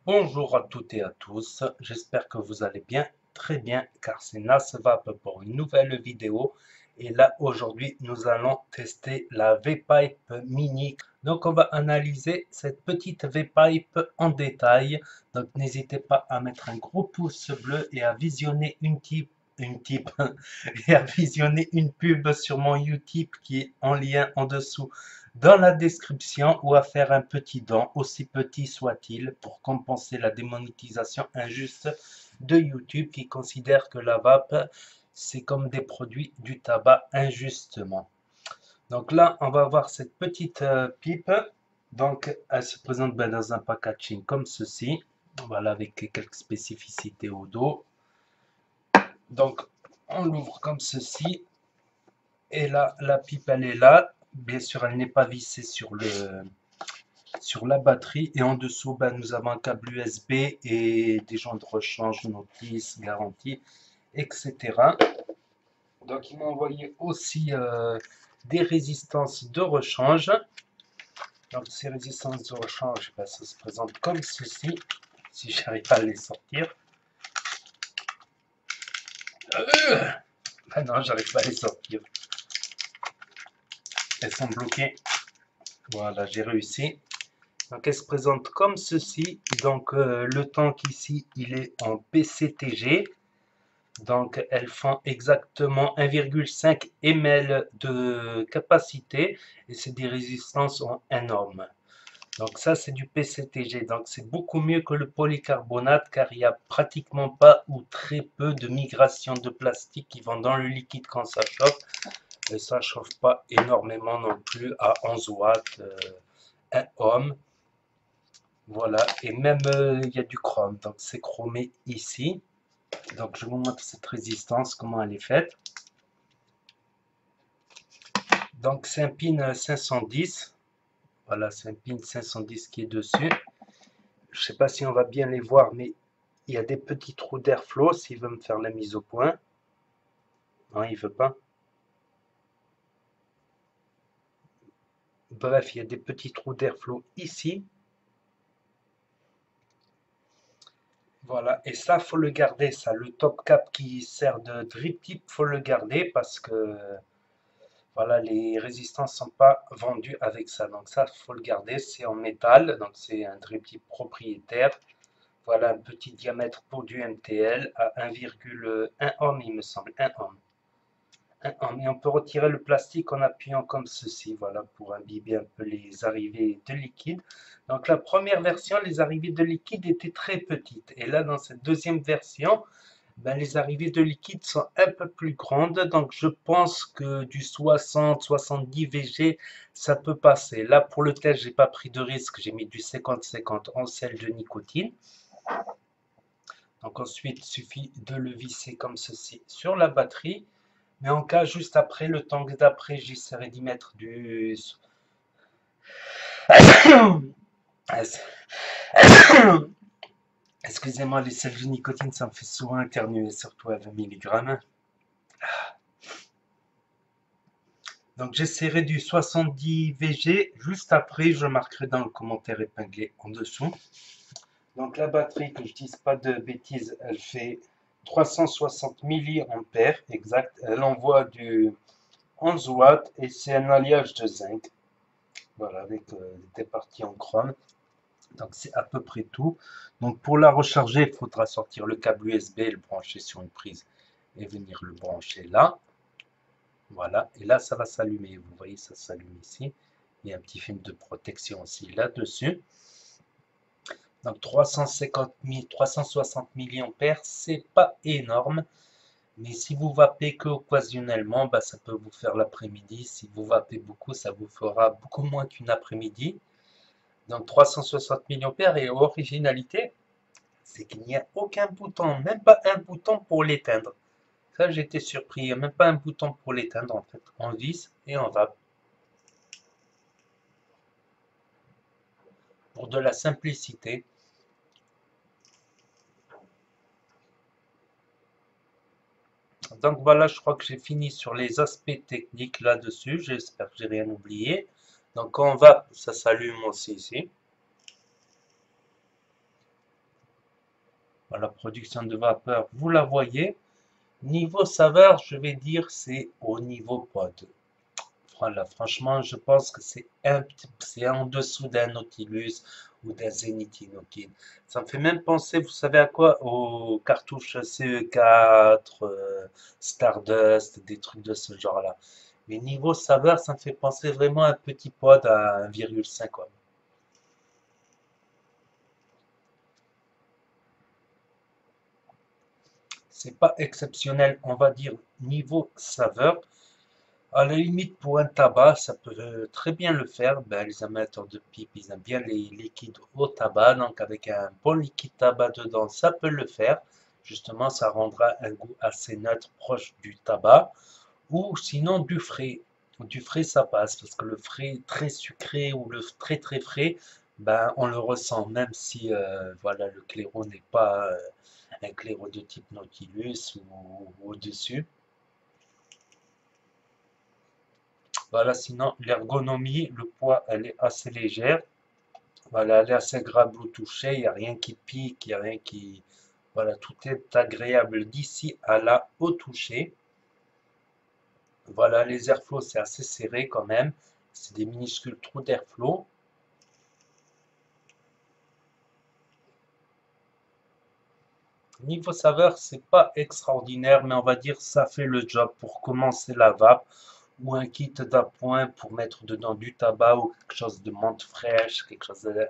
Bonjour à toutes et à tous, j'espère que vous allez bien, très bien, car c'est Nasvap pour une nouvelle vidéo. Et là, aujourd'hui, nous allons tester la V-Pipe Mini. Donc, on va analyser cette petite V-Pipe en détail. Donc, n'hésitez pas à mettre un gros pouce bleu et à visionner une type et à visionner une pub sur mon Utip qui est en lien en dessous dans la description ou à faire un petit don, aussi petit soit-il, pour compenser la démonétisation injuste de YouTube qui considère que la vape, c'est comme des produits du tabac injustement. Donc là, on va voir cette petite pipe. Donc, elle se présente dans un packaging comme ceci. Voilà, avec quelques spécificités au dos. Donc, on l'ouvre comme ceci. Et là, la pipe, elle est là. Bien sûr, elle n'est pas vissée sur la batterie. Et en dessous, ben, nous avons un câble USB et des gens de rechange, notice, garantie, etc. Donc, ils m'ont envoyé aussi des résistances de rechange. Donc, ces résistances de rechange, ben, ça se présente comme ceci, si j'arrive à les sortir. Ah non, j'arrive pas à les sortir. Elles sont bloquées. Voilà, j'ai réussi. Donc, elle se présente comme ceci. Donc, le tank ici, il est en PCTG. Donc, elles font exactement 1,5 ml de capacité et c'est des résistances en 1 ohm. Donc, ça, c'est du PCTG. Donc, c'est beaucoup mieux que le polycarbonate car il n'y a pratiquement pas ou très peu de migration de plastique qui vont dans le liquide quand ça chauffe. Et ça ne chauffe pas énormément non plus à 11 watts, 1 ohm. Voilà, et même il y a du chrome, donc c'est chromé ici. Donc je vous montre cette résistance, comment elle est faite. Donc c'est un pin 510. Voilà, c'est un pin 510 qui est dessus. Je ne sais pas si on va bien les voir, mais il y a des petits trous d'airflow s'il veut me faire la mise au point. Non, il ne veut pas. Bref, il y a des petits trous d'airflow ici. Voilà, et ça, faut le garder, ça. Le top cap qui sert de drip tip, faut le garder parce que voilà, les résistances ne sont pas vendues avec ça. Donc ça, il faut le garder. C'est en métal, donc c'est un drip tip propriétaire. Voilà un petit diamètre pour du MTL à 1,1 ohm, il me semble. 1 ohm. 1 ohm. Et on peut retirer le plastique en appuyant comme ceci, voilà, pour imbiber un peu les arrivées de liquide. Donc la première version, les arrivées de liquide étaient très petites. Et là, dans cette deuxième version, ben, les arrivées de liquide sont un peu plus grandes, donc je pense que du 60-70 VG, ça peut passer. Là, pour le test, j'ai pas pris de risque, j'ai mis du 50-50 en sel de nicotine. Donc ensuite, il suffit de le visser comme ceci sur la batterie. Mais en cas, juste après, le temps d'après, j'essaierai d'y mettre du... Excusez-moi, les sels de nicotine, ça me fait souvent éternuer, surtout à 20 mg. Donc j'essaierai du 70 VG. Juste après, je marquerai dans le commentaire épinglé en dessous. Donc la batterie, que je ne dise pas de bêtises, elle fait 360 mAh exact. Elle envoie du 11 watts et c'est un alliage de zinc. Voilà, avec des parties en chrome. Donc c'est à peu près tout. Donc pour la recharger, il faudra sortir le câble USB, le brancher sur une prise et venir le brancher là. Voilà, et là ça va s'allumer. Vous voyez, ça s'allume ici. Il y a un petit film de protection aussi là-dessus. Donc 350 000, 360 mAh, c'est pas énorme. Mais si vous vapez que occasionnellement, bah, ça peut vous faire l'après-midi. Si vous vapez beaucoup, ça vous fera beaucoup moins qu'une après-midi. Donc 360 mAh et originalité, c'est qu'il n'y a aucun bouton, même pas un bouton pour l'éteindre. Ça, j'étais surpris. Il n'y a même pas un bouton pour l'éteindre en fait. On visse et on vape. Pour de la simplicité. Donc voilà, je crois que j'ai fini sur les aspects techniques là-dessus. J'espère que j'ai rien oublié. Donc quand on vape, ça s'allume aussi ici. Voilà, production de vapeur, vous la voyez. Niveau saveur, je vais dire c'est au niveau pod. Voilà, franchement, je pense que c'est en dessous d'un Nautilus ou d'un Zenith Innokin. Ça me fait même penser, vous savez à quoi? Aux cartouches CE4, Stardust, des trucs de ce genre-là. Mais niveau saveur, ça me fait penser vraiment à un petit pod à 1,5 ohm. C'est pas exceptionnel, on va dire, niveau saveur. À la limite, pour un tabac, ça peut très bien le faire. Ben, les amateurs de pipe, ils aiment bien les liquides au tabac. Donc, avec un bon liquide tabac dedans, ça peut le faire. Justement, ça rendra un goût assez neutre, proche du tabac. Ou sinon, du frais. Du frais, ça passe. Parce que le frais très sucré ou le très très frais, ben, on le ressent. Même si voilà, le claireau n'est pas un claireau de type Nautilus ou au-dessus. Voilà, sinon l'ergonomie, le poids, elle est assez légère. Voilà, elle est assez agréable au toucher, il n'y a rien qui pique, il n'y a rien qui... Voilà, tout est agréable d'ici à là au toucher. Voilà, les airflows, c'est assez serré quand même. C'est des minuscules trous d'airflow. Niveau saveur, c'est pas extraordinaire, mais on va dire ça fait le job pour commencer la vape ou un kit d'appoint pour mettre dedans du tabac ou quelque chose de menthe fraîche,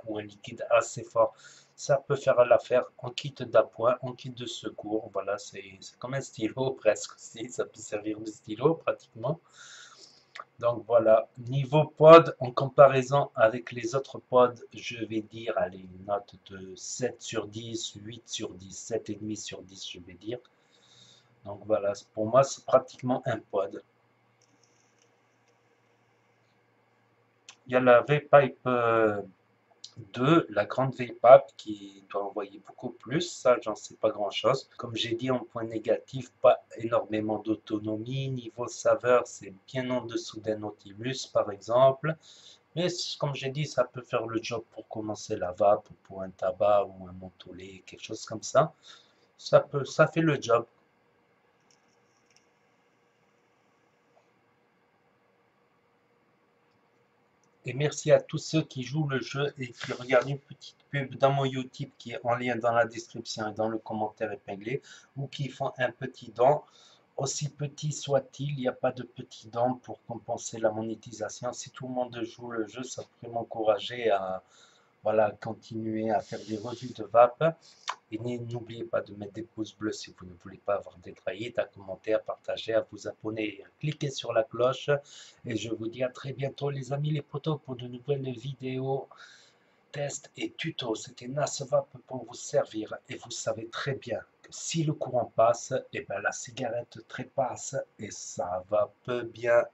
ou un liquide assez fort. Ça peut faire l'affaire en kit d'appoint, en kit de secours. Voilà, c'est comme un stylo presque. Si, ça peut servir de stylo pratiquement. Donc voilà, niveau pod, en comparaison avec les autres pods, je vais dire, allez, une note de 7 sur 10, 8 sur 10, 7,5 sur 10, je vais dire. Donc voilà, pour moi, c'est pratiquement un pod. Il y a la V-Pipe 2, la grande V-Pipe qui doit envoyer beaucoup plus. Ça, j'en sais pas grand-chose. Comme j'ai dit, en point négatif, pas énormément d'autonomie. Niveau saveur, c'est bien en dessous d'un Nautilus, par exemple. Mais comme j'ai dit, ça peut faire le job pour commencer la vape, pour un tabac ou un mentholé, quelque chose comme ça. Ça fait le job. Et merci à tous ceux qui jouent le jeu et qui regardent une petite pub dans mon YouTube qui est en lien dans la description et dans le commentaire épinglé, ou qui font un petit don. Aussi petit soit-il, il n'y a pas de petit don pour compenser la monétisation. Si tout le monde joue le jeu, ça pourrait m'encourager à voilà, continuer à faire des revues de vape. Et n'oubliez pas de mettre des pouces bleus si vous ne voulez pas avoir des trahis, à commenter, à partager, à vous abonner, à cliquer sur la cloche. Et je vous dis à très bientôt les amis les potos pour de nouvelles vidéos, tests et tutos. C'était Nasvap pour vous servir. Et vous savez très bien que si le courant passe, et ben la cigarette trépasse et ça va peu bien.